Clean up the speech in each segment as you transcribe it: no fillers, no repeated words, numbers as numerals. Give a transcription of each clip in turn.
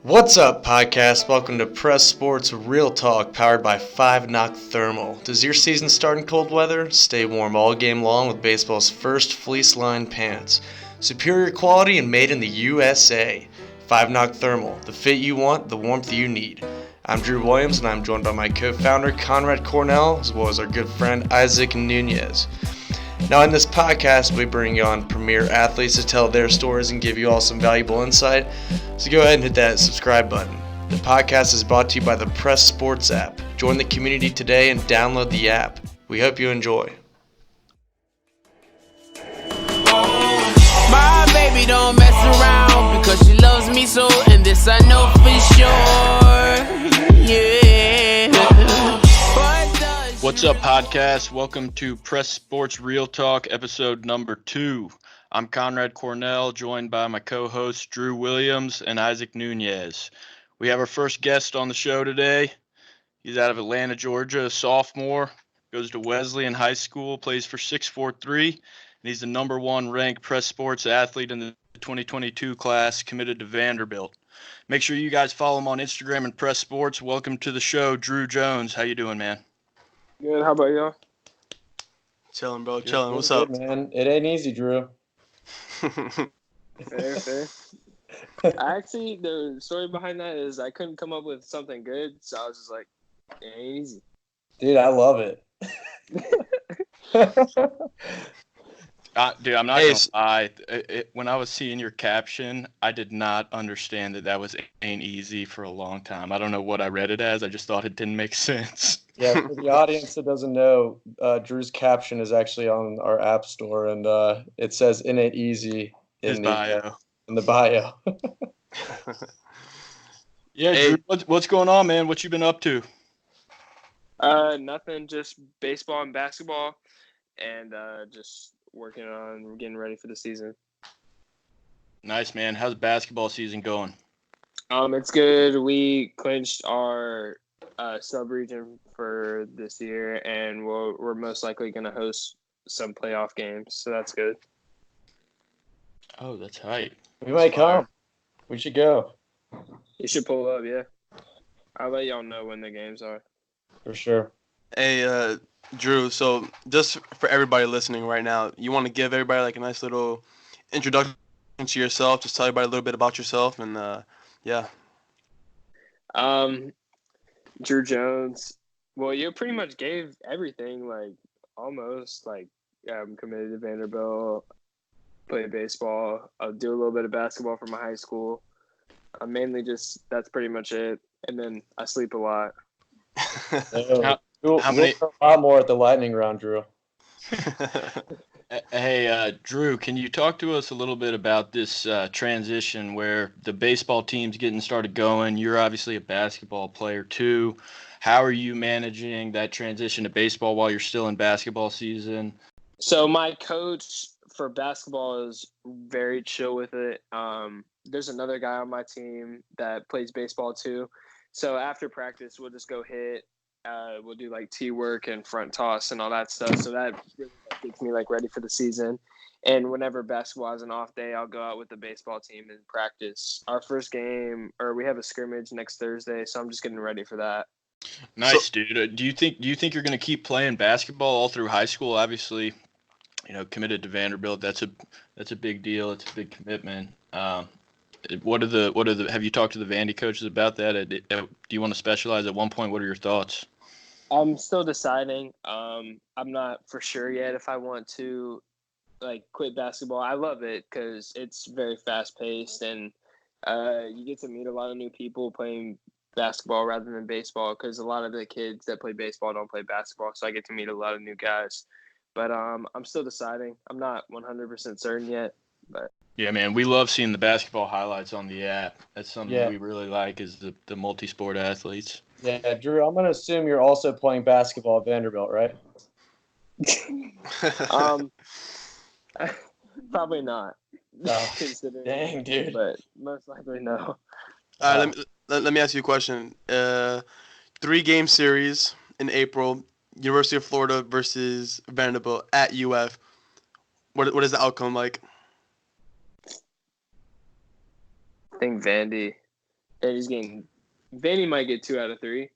What's up, podcast? Welcome to Press Sports Real Talk, powered by 5 Knock Thermal. Does your season start in cold weather? Stay warm all game long with baseball's first fleece-lined pants. Superior quality and made in the USA. 5 Knock Thermal, the fit you want, the warmth you need. I'm Druw Williams, and I'm joined by my co-founder, Conrad Cornell, as well as our good friend, Isaac Nunez. Now, in this podcast, we bring on premier athletes to tell their stories and give you all some valuable insight. So go ahead and hit that subscribe button. The podcast is brought to you by the Press Sports app. Join the community today and download the app. We hope you enjoy. My baby don't mess around because she loves me so, and this I know for sure. Yeah. What's up, podcast? Welcome to Press Sports Real Talk, episode number 2. I'm Conrad Cornell, joined by my co-hosts Druw Williams and Isaac Nunez. We have our first guest on the show today. He's out of Atlanta, Georgia, a sophomore, goes to Wesleyan High School, plays for 643, and he's the number 1 ranked Press Sports athlete in the 2022 class, committed to Vanderbilt. Make sure you guys follow him on Instagram and Press Sports. Welcome to the show, Druw Jones. How you doing, man? Good. How about y'all? Chilling, bro. Chilling. What's up? Man, it ain't easy, Druw. Fair. Actually, the story behind that is I couldn't come up with something good, so I was just like, it ain't easy. Dude, I love it. Dude, I'm not going to lie. When I was seeing your caption, I did not understand that was ain't easy for a long time. I don't know what I read it as. I just thought it didn't make sense. Yeah, for the audience that doesn't know, Drew's caption is actually on our app store, and it says "It ain't easy" in the bio. Yeah, hey. Drew, what's going on, man? What you been up to? Nothing. Just baseball and basketball, and just working on getting ready for the season. Nice, man. How's basketball season going? It's good. We clinched our sub-region for this year, and we're most likely going to host some playoff games, so that's good. Oh, that's hype. We might come. We should go. You should pull up, yeah. I'll let y'all know when the games are. For sure. Hey, Druw, so just for everybody listening right now, you want to give everybody like a nice little introduction to yourself, just tell everybody a little bit about yourself, and yeah. Druw Jones. Well, you pretty much gave everything, like almost. Like, I'm committed to Vanderbilt, play baseball. I'll do a little bit of basketball for my high school. I'm mainly that's pretty much it. And then I sleep a lot. How many? A lot more at the lightning round, Druw. Hey, Druw, can you talk to us a little bit about this transition where the baseball team's getting started going? You're obviously a basketball player too. How are you managing that transition to baseball while you're still in basketball season? So my coach for basketball is very chill with it. There's another guy on my team that plays baseball too. So after practice, we'll just go hit. We'll do like tee work and front toss and all that stuff. So that really gets me like ready for the season. And whenever basketball has an off day, I'll go out with the baseball team and practice. Our first game, or we have a scrimmage next Thursday, so I'm just getting ready for that. Nice, dude. Do you think you're going to keep playing basketball all through high school? Obviously, committed to Vanderbilt. That's a big deal. It's a big commitment. Have you talked to the Vandy coaches about that? Do you want to specialize at one point? What are your thoughts? I'm still deciding. I'm not for sure yet if I want to quit basketball. I love it because it's very fast paced, and you get to meet a lot of new people playing basketball rather than baseball, because a lot of the kids that play baseball don't play basketball. So I get to meet a lot of new guys, but I'm still deciding. I'm not 100% certain yet, but. Yeah, man, we love seeing the basketball highlights on the app. That's something we really like, is the multi-sport athletes. Yeah, Druw, I'm going to assume you're also playing basketball at Vanderbilt, right? Probably not. No. Dang, dude. But most likely no. Let me ask you a question. 3-game series in April, University of Florida versus Vanderbilt at UF. What is the outcome like? I think Vandy. And he's getting – Vandy might get 2 out of 3.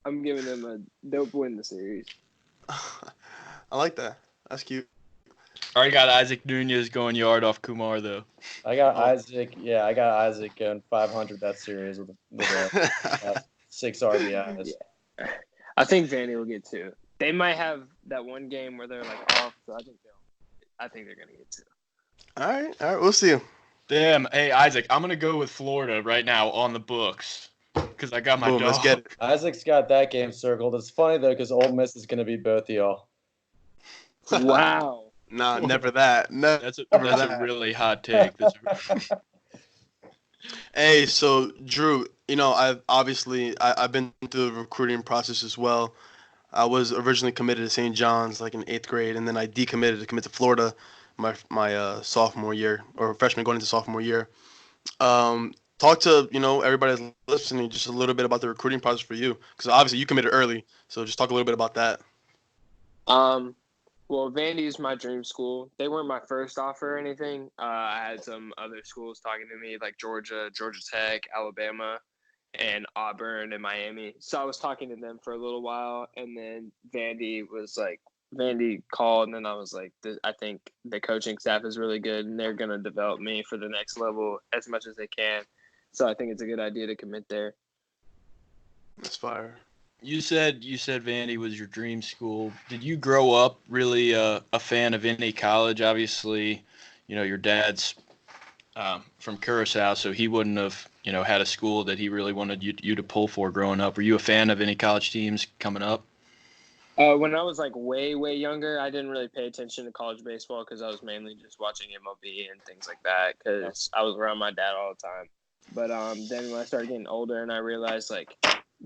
I'm giving them they'll win the series. I like that. That's cute. All right, got Isaac Nunez going yard off Kumar, though. I got Isaac. Yeah, I got Isaac going 500 that series with 6 RBIs. Yeah. I think Vandy will get 2. They might have that one game where they're like off, so I think they're gonna get 2. All right, we'll see. Damn. Hey, Isaac, I'm gonna go with Florida right now on the books because I got my Boom, dog. let's get it. Isaac's got that game circled. It's funny though because Ole Miss is going to be both of y'all. Wow. Nah, never that. Never That's that. a really hot take. Hey, so Druw, I've been through the recruiting process as well. I was originally committed to St. John's like in 8th grade, and then I decommitted to commit to Florida my sophomore year or freshman going into sophomore year. Talk to everybody that's listening just a little bit about the recruiting process for you, because obviously you committed early, so just talk a little bit about that. Well, Vandy is my dream school. They weren't my first offer or anything. I had some other schools talking to me, like Georgia Tech, Alabama, and Auburn and Miami. So I was talking to them for a little while, and then Vandy called, and then I was like, I think the coaching staff is really good, and they're going to develop me for the next level as much as they can. So I think it's a good idea to commit there. That's fire. You said Vandy was your dream school. Did you grow up really a fan of any college? Obviously, your dad's from Curacao, so he wouldn't have, had a school that he really wanted you to pull for growing up. Were you a fan of any college teams coming up? When I was like way, way younger, I didn't really pay attention to college baseball because I was mainly just watching MLB and things like that because I was around my dad all the time. But then when I started getting older and I realized like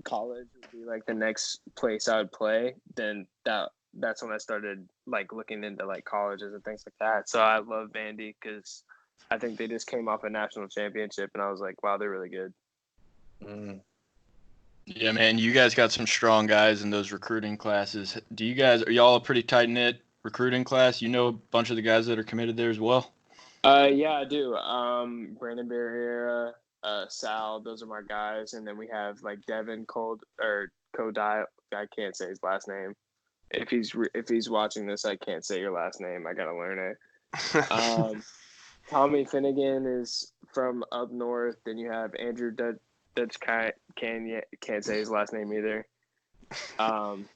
college would be like the next place I would play, then that's when I started like looking into like colleges and things like that. So I love Vandy because I think they just came off a national championship and I was like, wow, they're really good. Yeah, man, you guys got some strong guys in those recruiting classes. Are y'all a pretty tight knit recruiting class? You know a bunch of the guys that are committed there as well? Yeah, I do. Brandon Barriera, Sal, those are my guys, and then we have like Devin Kodai. I can't say his last name. If he's watching this, I can't say your last name. I gotta learn it. Tommy Finnegan is from up north. Then you have Andrew Dutch can't say his last name either. And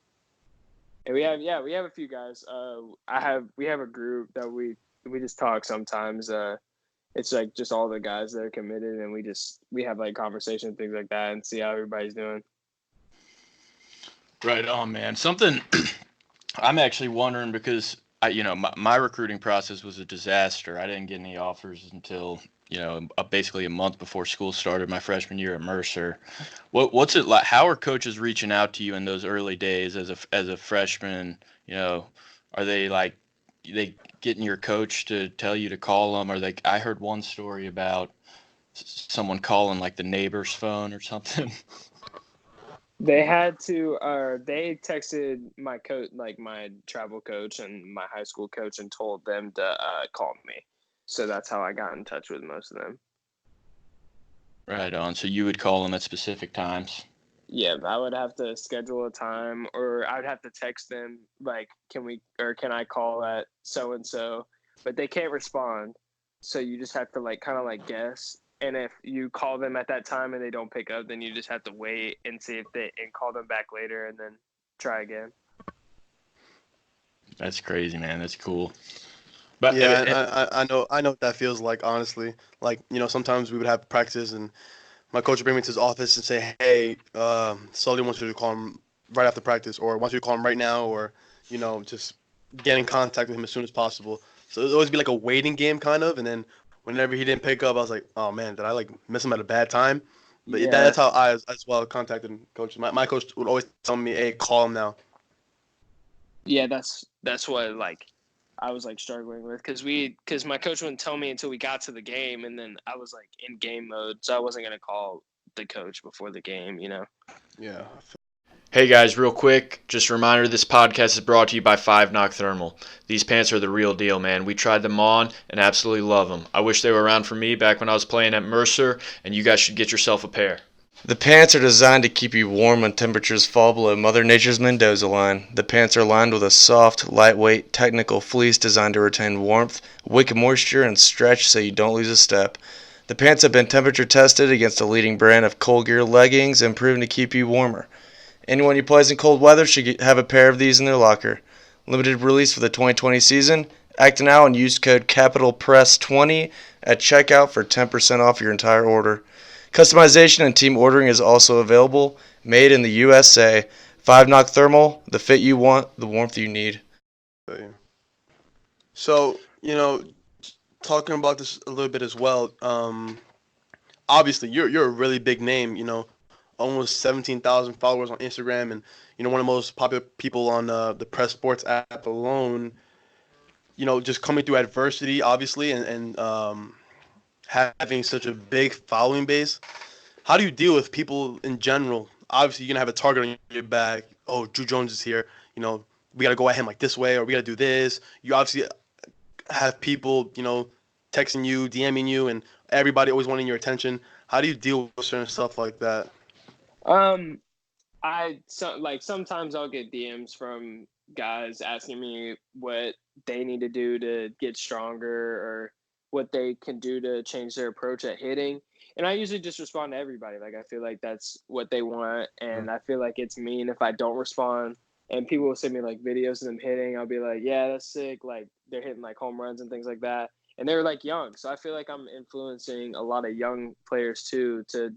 we have a few guys. We have a group that we just talk sometimes. It's like just all the guys that are committed, and we have like conversations, things like that, and see how everybody's doing. Right on, man. Something I'm actually wondering because my recruiting process was a disaster. I didn't get any offers until basically a month before school started my freshman year at Mercer. What's it like? How are coaches reaching out to you in those early days as a freshman? Are they getting your coach to tell you to call them? I heard one story about someone calling like the neighbor's phone or something. They had to, they texted my coach, like my travel coach and my high school coach, and told them to call me. So that's how I got in touch with most of them. Right on. So you would call them at specific times? Yeah, I would have to schedule a time, or I would have to text them like, can I call at so-and-so? But they can't respond. So you just have to kind of guess. And if you call them at that time and they don't pick up, then you just have to wait and see and call them back later and then try again. That's crazy, man. That's cool. But yeah, I know what that feels like, honestly. Sometimes we would have practice and my coach would bring me to his office and say, hey, Sully wants you to call him right after practice, or wants you to call him right now, or, just get in contact with him as soon as possible. So it would always be like a waiting game kind of, and then whenever he didn't pick up, I was like, oh, man, did I miss him at a bad time? But yeah, that's how I as well contacted coaches. My coach would always tell me, hey, call him now. Yeah, that's what I was struggling with because my coach wouldn't tell me until we got to the game, and then I was in game mode, so I wasn't gonna call the coach before the game, Yeah. Hey guys, real quick, just a reminder this podcast is brought to you by 5 Knock Thermal. These pants are the real deal, man. We tried them on and absolutely love them. I wish they were around for me back when I was playing at Mercer, and you guys should get yourself a pair. The pants are designed to keep you warm when temperatures fall below Mother Nature's Mendoza line. The pants are lined with a soft, lightweight, technical fleece designed to retain warmth, wick moisture, and stretch so you don't lose a step. The pants have been temperature tested against a leading brand of cold gear leggings and proven to keep you warmer. Anyone who plays in cold weather should have a pair of these in their locker. Limited release for the 2020 season. Act now and use code CAPITALPRESS20 at checkout for 10% off your entire order. Customization and team ordering is also available. Made in the USA. 5 Knock Thermal, the fit you want, the warmth you need. So, talking about this a little bit as well, obviously you're a really big name, almost 17,000 followers on Instagram, and one of the most popular people on the Press Sports app alone. Just coming through adversity, obviously, and having such a big following base. How do you deal with people in general? Obviously, you're gonna have a target on your back. Oh, Druw Jones is here. We gotta go at him like this way, or we gotta do this. You obviously have people, texting you, DMing you, and everybody always wanting your attention. How do you deal with certain stuff like that? Sometimes I'll get DMs from guys asking me what they need to do to get stronger or what they can do to change their approach at hitting. And I usually just respond to everybody. Like, I feel like that's what they want. And I feel like it's mean if I don't respond. And people will send me like videos of them hitting. I'll be like, yeah, that's sick. Like, they're hitting like home runs and things like that. And they're like young. So I feel like I'm influencing a lot of young players too, to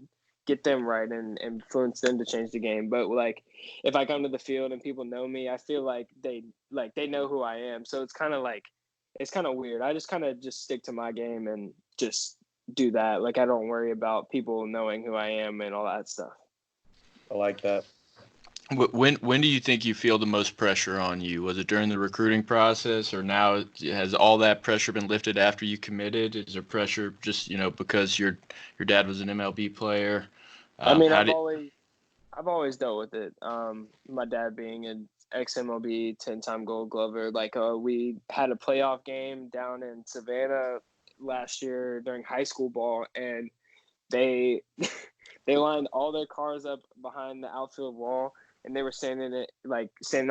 get them right and influence them to change the game. But like, if I come to the field and people know me, I feel like they know who I am. So it's kind of weird. I just kind of just stick to my game and just do that. Like, I don't worry about people knowing who I am and all that stuff. I like that. When do you think you feel the most pressure on you? Was it during the recruiting process, or now has all that pressure been lifted after you committed? Is there pressure just because your dad was an MLB player? I've always dealt with it. My dad being an ex-MLB 10-time Gold Glover. Like, we had a playoff game down in Savannah last year during high school ball, and they lined all their cars up behind the outfield wall. And they were standing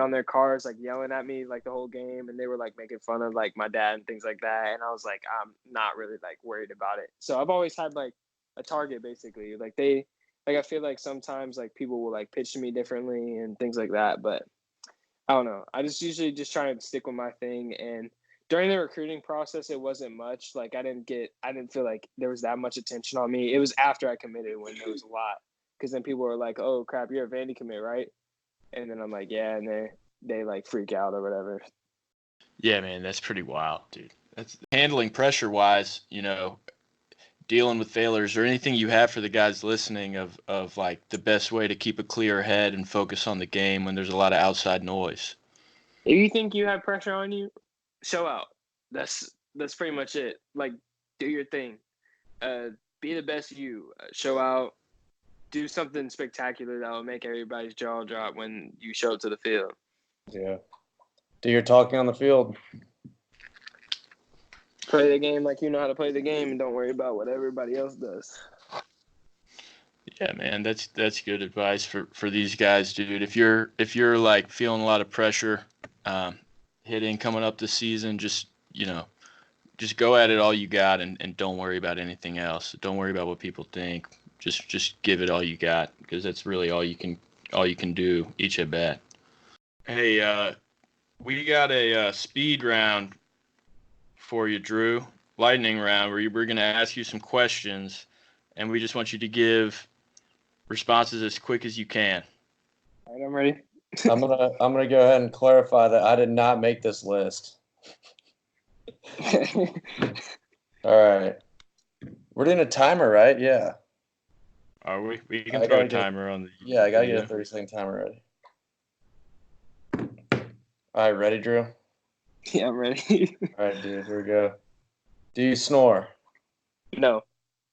on their cars, like yelling at me like the whole game. And they were like making fun of like my dad and things like that. And I was like, I'm not really like worried about it. So I've always had like a target basically. I feel like sometimes like people will like pitch to me differently and things like that. But I don't know. I just usually just try to stick with my thing. And during the recruiting process, it wasn't much. Like, I didn't feel like there was that much attention on me. It was after I committed when there was a lot. Because then people were like, oh crap, you're a Vandy commit, right? And then I'm like, yeah, and they like freak out or whatever. Yeah, man, that's pretty wild, dude. That's handling pressure-wise, dealing with failures, or anything you have for the guys listening of like the best way to keep a clear head and focus on the game when there's a lot of outside noise. If you think you have pressure on you, show out. That's pretty much it. Like, do your thing. Be the best you. Show out. Do something spectacular that will make everybody's jaw drop when you show up to the field. Yeah. Do your talking on the field. Play the game like you know how to play the game, and don't worry about what everybody else does. Yeah, man, that's good advice for these guys, dude. If you're like feeling a lot of pressure, hitting coming up this season, just go at it all you got, and don't worry about anything else. Don't worry about what people think. Just give it all you got, because that's really all you can do each at bat. Hey, we got a speed round for you, Druw. Lightning round, where we're going to ask you some questions, and we just want you to give responses as quick as you can. All right, I'm ready. I'm gonna go ahead and clarify that I did not make this list. All right, we're doing a timer, right? Yeah. Are we? We can throw a timer on the. Yeah, I gotta get a 30-second timer ready. All right, ready, Druw? Yeah, I'm ready. All right, dude, here we go. Do you snore? No.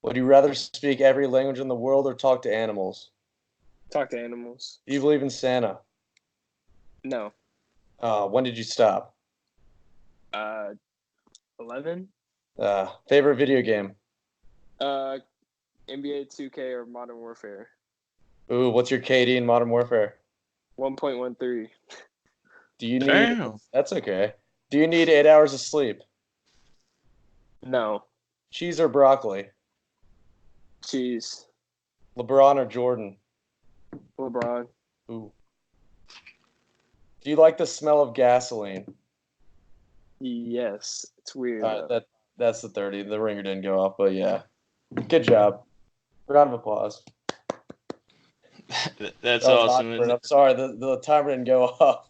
Would you rather speak every language in the world or talk to animals? Talk to animals. Do you believe in Santa? No. When did you stop? 11. Favorite video game? NBA 2K or Modern Warfare. Ooh, what's your KD in Modern Warfare? 1.13. Do you need? Damn. That's okay. Do you need 8 hours of sleep? No. Cheese or broccoli? Cheese. LeBron or Jordan? LeBron. Ooh. Do you like the smell of gasoline? Yes. It's weird. Though. That's the 30. The ringer didn't go off, but yeah. Good job. Round of applause. That's That was awesome. awkward. I'm sorry, the timer didn't go off.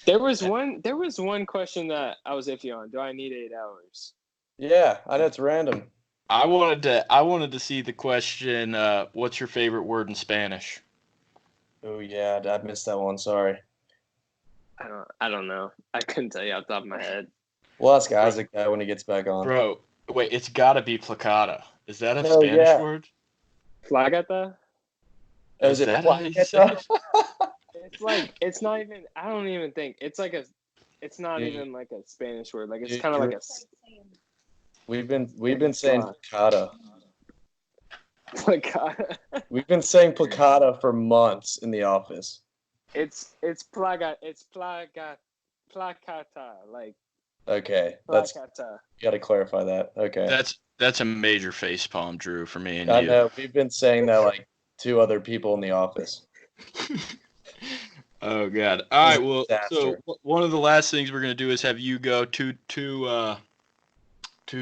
There was one question that I was iffy on. Do I need 8 hours? Yeah, I know it's random. I wanted to see the question. What's your favorite word in Spanish? Oh yeah, I missed that one. Sorry. I don't know. I couldn't tell you off the top of my head. We'll ask Isaac that when he gets back on. Bro, wait, it's got to be placata. Is that a Oh, Spanish yeah. word? Flagata? Oh, is it that how you say Plaqueta? it? It's like it's not even. I don't even think it's like a. It's not Dude. even like a Spanish word. Like it's Dude, kind of like a We've been saying placata. placata. We've been saying placata for months in the office. It's placata. Like Okay, that's placata. you got to clarify that. Okay, That's a major face palm, Drew, for me and I you. know we've been saying that like 2 other people in the office. Oh God! All right, well, Disaster. so one of the last things we're gonna do is have you go two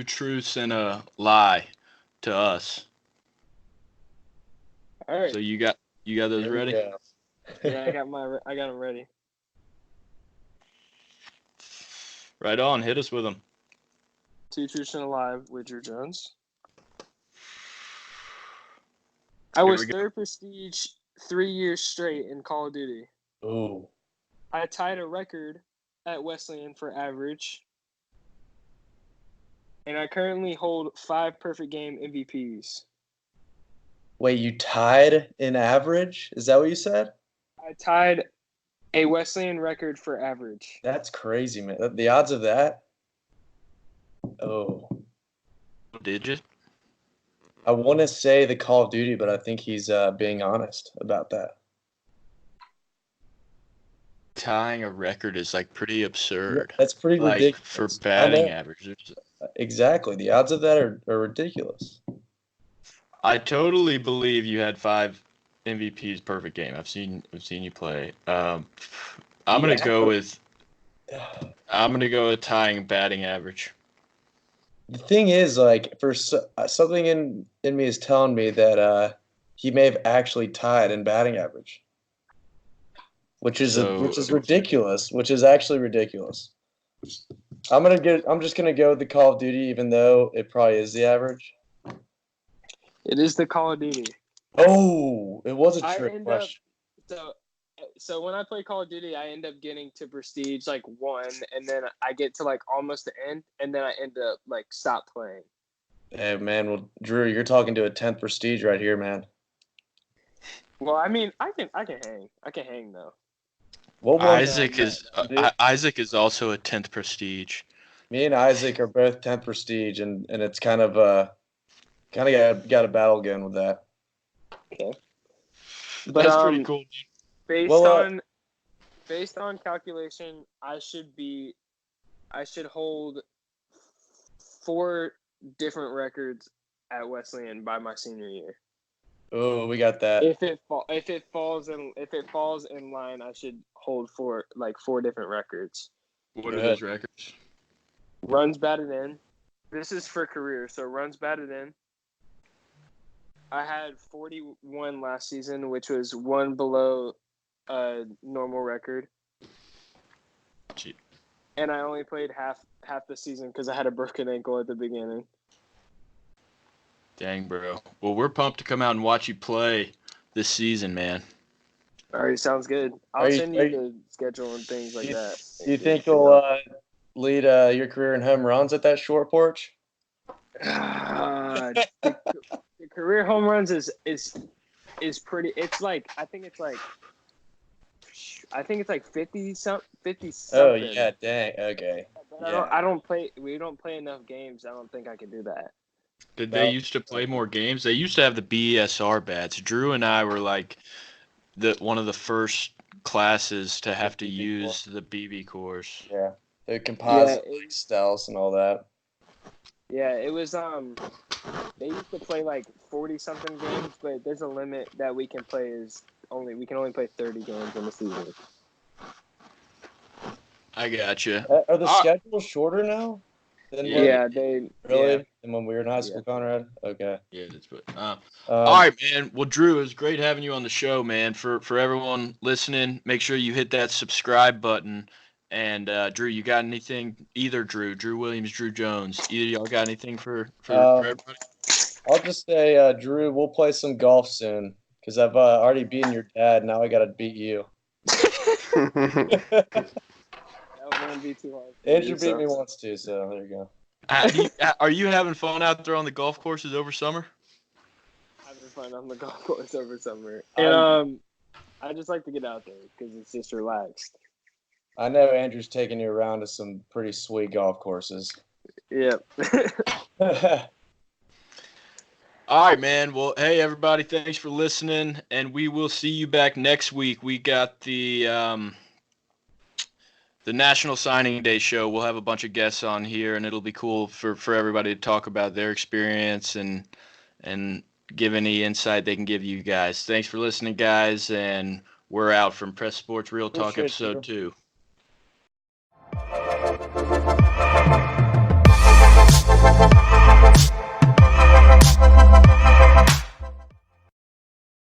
truths and a lie to us. All right. So you got those Here we ready? go. Yeah, I got them ready. Right on, hit us with them. 2 truths and a lie with Drew Jones. I Here was we go. 3rd prestige 3 years straight in Call of Duty. Ooh, I tied a record at Wesleyan for average. And I currently hold 5 perfect game MVPs. wait, you tied in average? Is that what you said? I tied a Wesleyan record for average. That's crazy, man. The odds of that. Oh, Did you? I want to say the Call of Duty, but I think he's being honest about that. Tying a record is like pretty absurd. That's pretty Like ridiculous. for I batting know. average. Exactly. The odds of that are ridiculous. I totally believe you had 5 MVPs perfect game. I've seen you play. I'm gonna go with tying batting average. The thing is, like, for something in me is telling me that he may have actually tied in batting average, which is ridiculous. Which is actually ridiculous. I'm just gonna go with the Call of Duty, even though it probably is the average. It is the Call of Duty. Oh, it was a trick question. So when I play Call of Duty, I end up getting to prestige like 1, and then I get to like almost the end, and then I end up like stop playing. Hey man, well, Drew, you're talking to a 10th prestige right here, man. Well, I mean, I can hang. I can hang though. What one? Isaac is also a 10th prestige. Me and Isaac are both 10th prestige, and it's kind of got a battle going with that. Okay. But That's pretty cool. Based on calculation, I should hold 4 different records at Wesleyan by my senior year. Oh, we got that. If it falls in line, I should hold 4 different records. What are those records? Runs batted in. This is for career, so runs batted in. I had 41 last season, which was 1 below a normal record. Gee. And I only played half the season because I had a broken ankle at the beginning. Dang, bro. Well, we're pumped to come out and watch you play this season, man. All right, sounds good. I'll send you the schedule and things like that. Do you think you'll lead your career in home runs at that short porch? The career home runs is is pretty. It's like I think it's like 50 something. Oh yeah, dang. Okay. But I don't play. We don't play enough games. I don't think I can do that. Did they used to play more games? They used to have the BSR bats. Drew and I were like one of the first classes to have to use the BB cores. Yeah, the composite styles and all that. Yeah, it was. They used to play like 40 something games, but there's a limit that we can play. We can only play 30 games in the season. I gotcha. Are the schedules shorter now? Than when we were in high school, Conrad? Okay. Yeah, that's what. All right, man. Well, Drew, it was great having you on the show, man. For everyone listening, make sure you hit that subscribe button. And Drew, you got anything? Either Drew Williams, Drew Jones. Either y'all got anything for everybody? I'll just say, Drew, we'll play some golf soon because I've already beaten your dad. Now I got to beat you. That won't be too hard. Andrew beat me once too, so there you go. Are you having fun out there on the golf courses over summer? Having fun on the golf course over summer. And I just like to get out there because it's just relaxed. I know Andrew's taking you around to some pretty sweet golf courses. Yep. All right, man. Well, hey, everybody, thanks for listening, and we will see you back next week. We got the National Signing Day show. We'll have a bunch of guests on here, and it'll be cool for everybody to talk about their experience and give any insight they can give you guys. Thanks for listening, guys, and we're out from Press Sports Real Talk episode 2.